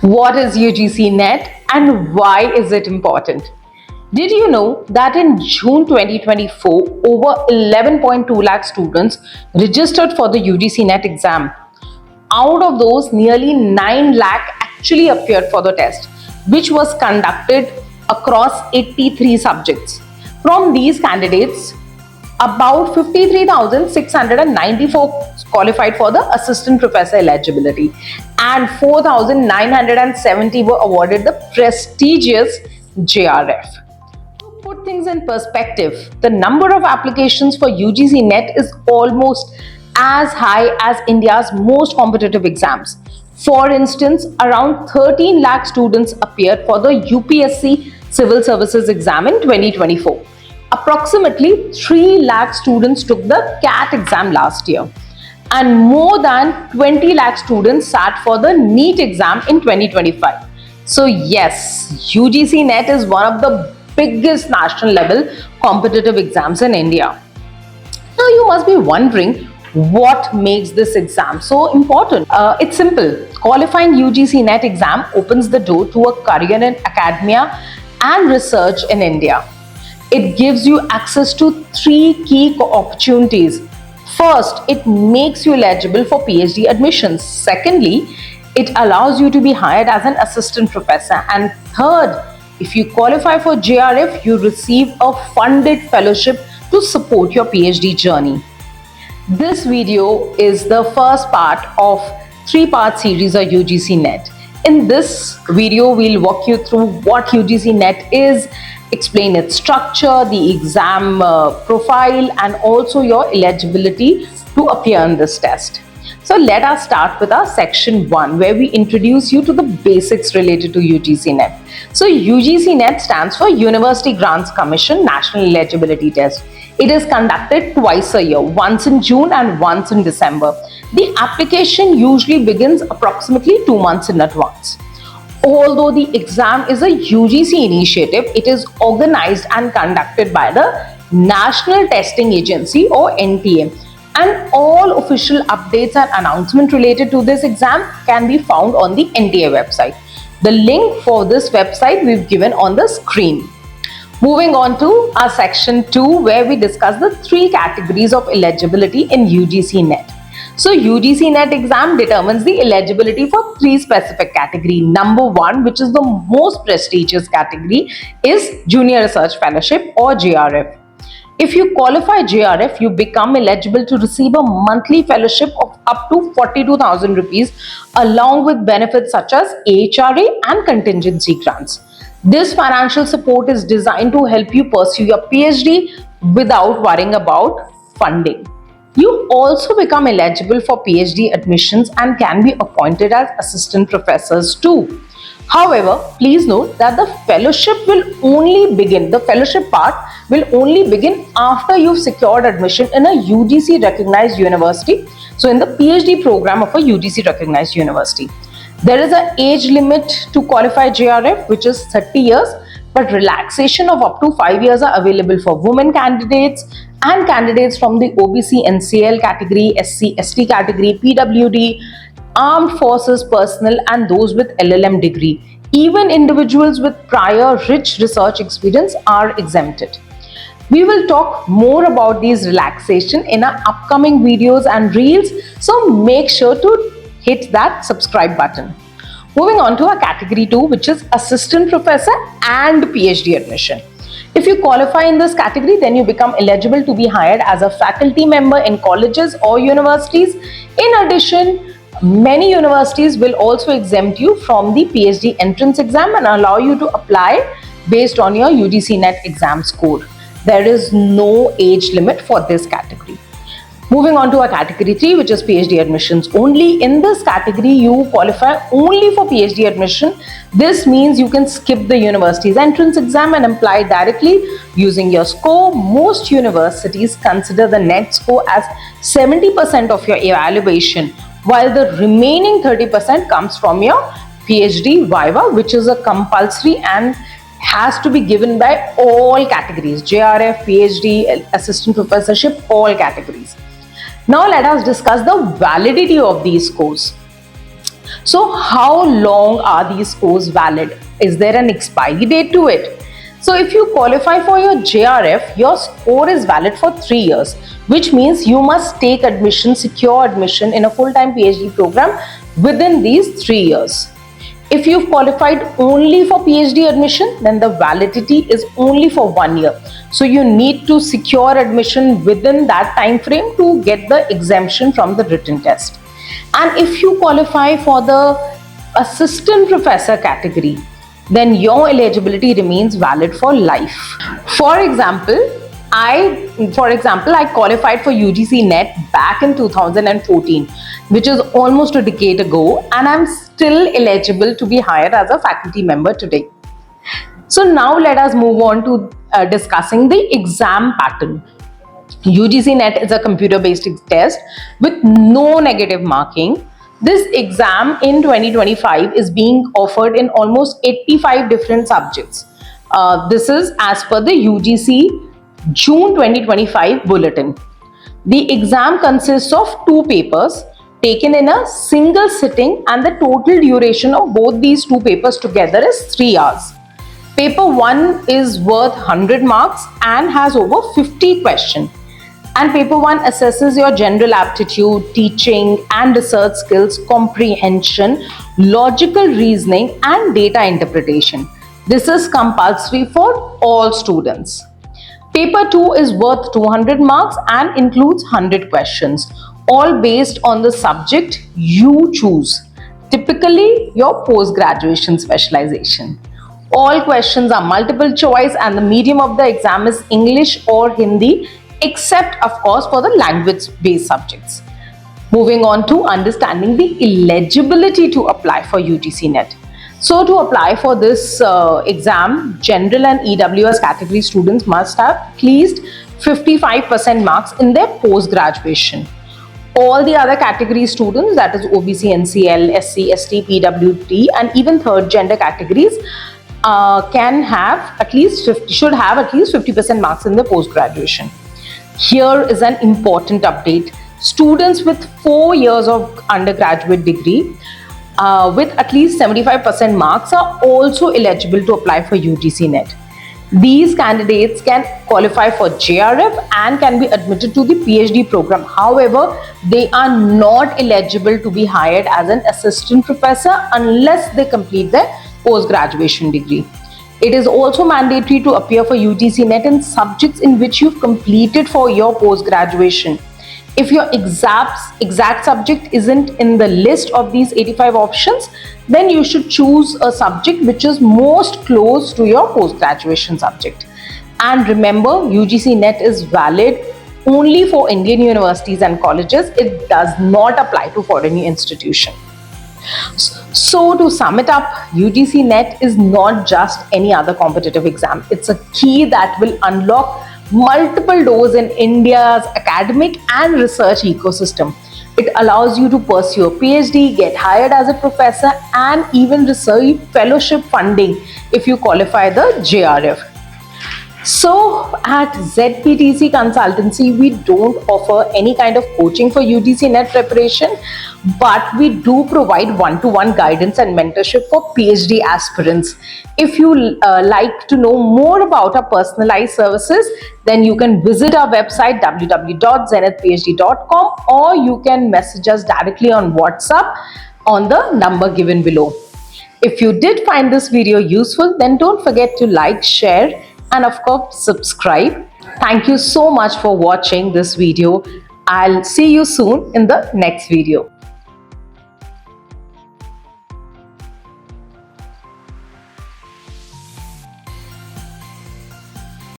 What is UGC NET and why is it important? Did you know that in June 2024, over 11.2 lakh students registered for the UGC NET exam? Out of those, nearly 9 lakh actually appeared for the test, which was conducted across 83 subjects. From these candidates, about 53,694 qualified for the assistant professor eligibility and 4,970 were awarded the prestigious JRF. To put things in perspective, the number of applications for UGC NET is almost as high as India's most competitive exams. For instance, around 13 lakh students appeared for the UPSC Civil Services exam in 2024. Approximately 3 lakh students took the CAT exam last year, and more than 20 lakh students sat for the NEET exam in 2025. So yes, UGC NET is one of the biggest national level competitive exams in India. Now you must be wondering, what makes this exam so important? It's simple. Qualifying UGC NET exam opens the door to a career in academia and research in India. It gives you access to 3 key opportunities. First, it makes you eligible for PhD admissions. Secondly, it allows you to be hired as an assistant professor. And third, if you qualify for JRF, you receive a funded fellowship to support your PhD journey. This video is the first part of 3-part series of UGC NET. In this video, we'll walk you through what UGC NET is, explain its structure, the exam profile, and also your eligibility to appear in this test. So let us start with our section 1, where we introduce you to the basics related to UGC NET. So UGC NET stands for University Grants Commission National Eligibility Test. It is conducted twice a year, once in June and once in December. The application usually begins approximately 2 months in advance. Although the exam is a UGC initiative, it is organized and conducted by the National Testing Agency or NTA. And all official updates and announcements related to this exam can be found on the NTA website. The link for this website we've given on the screen. Moving on to our section 2, where we discuss the 3 categories of eligibility in UGC NET. So UGC NET exam determines the eligibility for 3 specific categories. Number 1, which is the most prestigious category, is Junior Research Fellowship or JRF. If you qualify JRF, you become eligible to receive a monthly fellowship of up to 42,000 rupees along with benefits such as AHRA and contingency grants. This financial support is designed to help you pursue your PhD without worrying about funding. You also become eligible for PhD admissions and can be appointed as assistant professors too. However, please note that the fellowship part will only begin after you've secured admission in a UGC recognized university. So in the PhD program of a UGC recognized university. There is an age limit to qualify JRF, which is 30 years, but relaxation of up to 5 years are available for women candidates and candidates from the OBC NCL category, SC, ST category, PWD, armed forces personnel, and those with LLM degree. Even individuals with prior rich research experience are exempted. We will talk more about these relaxation in our upcoming videos and reels, so make sure to hit that subscribe button. Moving on to our category 2, which is assistant professor and PhD admission. If you qualify in this category, then you become eligible to be hired as a faculty member in colleges or universities. In addition, many universities will also exempt you from the PhD entrance exam and allow you to apply based on your UGC NET exam score. There is no age limit for this category. Moving on to our category 3, which is PhD admissions only. In this category, you qualify only for PhD admission. This means you can skip the university's entrance exam and apply directly using your score. Most universities consider the NET score as 70% of your evaluation, while the remaining 30% comes from your PhD Viva, which is a compulsory and has to be given by all categories: JRF, PhD, assistant professorship, all categories. Now let us discuss the validity of these scores. So how long are these scores valid? Is there an expiry date to it? So if you qualify for your JRF, your score is valid for 3 years, which means you must take admission, secure admission in a full-time PhD program within these 3 years. If you've qualified only for PhD admission, then the validity is only for 1 year. So you need to secure admission within that time frame to get the exemption from the written test. And if you qualify for the assistant professor category, then your eligibility remains valid for life. For example, I qualified for UGC NET back in 2014, which is almost a decade ago, and I'm still eligible to be hired as a faculty member today. So now let us move on to discussing the exam pattern. UGC NET is a computer-based test with no negative marking. This exam in 2025 is being offered in almost 85 different subjects. This is as per the UGC June 2025 bulletin. The exam consists of 2 papers taken in a single sitting, and the total duration of both these 2 papers together is 3 hours. Paper 1 is worth 100 marks and has over 50 questions. And paper 1 assesses your general aptitude, teaching and research skills, comprehension, logical reasoning and data interpretation. This is compulsory for all students. Paper 2 is worth 200 marks and includes 100 questions, all based on the subject you choose, typically your post-graduation specialization. All questions are multiple choice and the medium of the exam is English or Hindi, except of course for the language-based subjects. Moving on to understanding the eligibility to apply for UGC NET. So to apply for this exam, general and EWS category students must have at least 55% marks in their post-graduation. All the other category students, that is OBC, NCL, SC, ST, PWT and even third gender categories should have at least 50% marks in the post-graduation. Here is an important update. Students with 4 years of undergraduate degree with at least 75% marks are also eligible to apply for UGC NET. These candidates can qualify for JRF and can be admitted to the PhD program. However, they are not eligible to be hired as an assistant professor unless they complete their post-graduation degree. It is also mandatory to appear for UGC NET in subjects in which you've completed for your post-graduation. If your exact subject isn't in the list of these 85 options, then you should choose a subject which is most close to your post-graduation subject. And remember, UGC NET is valid only for Indian universities and colleges. It does not apply to foreign institutions. So to sum it up, UGC NET is not just any other competitive exam. It's a key that will unlock multiple doors in India's academic and research ecosystem. It allows you to pursue a PhD, get hired as a professor, and even receive fellowship funding if you qualify the JRF. So at ZPTC Consultancy, we don't offer any kind of coaching for UGC NET preparation, but we do provide one-to-one guidance and mentorship for PhD aspirants. If you like to know more about our personalized services, then you can visit our website www.zenithphd.com, or you can message us directly on WhatsApp on the number given below. If you did find this video useful, then don't forget to like, share, and of course subscribe. Thank you so much for watching this video. I'll see you soon in the next video.